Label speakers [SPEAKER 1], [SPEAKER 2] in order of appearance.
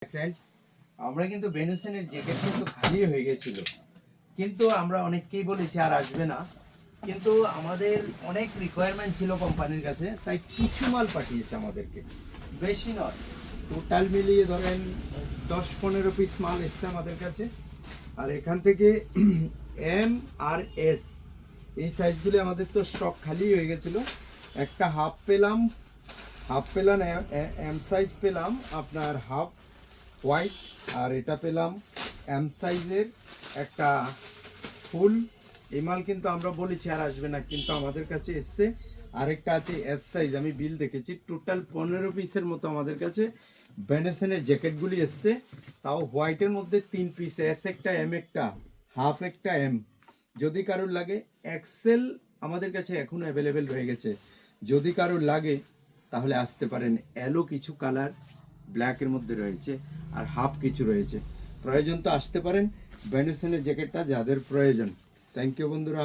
[SPEAKER 1] Friends, আমরা কিন্তু বেনুসেনের jacket কিন্তু খালি হয়ে গেছিল, কিন্তু আমরা অনেককেই বলেছি আর আসবে না, কিন্তু আমাদের অনেক রিকোয়ারমেন্ট ছিল কোম্পানির কাছে, তাই কিছু মাল পাঠিয়েছে আমাদেরকে, বেশি নয়। টোটাল মিলিয়ে ধরেন 10-15 পিস মাল এসছে আমাদের কাছে। আর এখান থেকে এম আর এস এই সাইজগুলি আমাদের তো স্টক খালি হয়ে গেছিল। একটা হাফ পেলাম এম সাইজ পেলাম আপনার হাফ হোয়াইট, আর এটা পেলাম এম সাইজের একটা ফুল। এই মাল কিন্তু আমরা বলেছি আর আসবে না, কিন্তু আমাদের কাছে এসছে। আরেকটা আছে এস সাইজ, আমি বিল দেখেছি, টোটাল 15 পিসের মতো আমাদের কাছে বেনেসনের জ্যাকেটগুলি এসছে। তাও হোয়াইটের মধ্যে 3 পিস, এস একটা, এম একটা, হাফ একটা, এম। যদি কারোর লাগে এক্সেল আমাদের কাছে এখনো অ্যাভেলেবেল রয়ে গেছে, যদি কারোর লাগে তাহলে আসতে পারেন। এলো কিছু কালার ব্ল্যাকের মধ্যে রয়েছে, আর হাফ কিছু রয়েছে, প্রয়োজন তো আসতে পারেন বেনেসনের জ্যাকেটটা যাদের প্রয়োজন। থ্যাংক ইউ বন্ধুরা।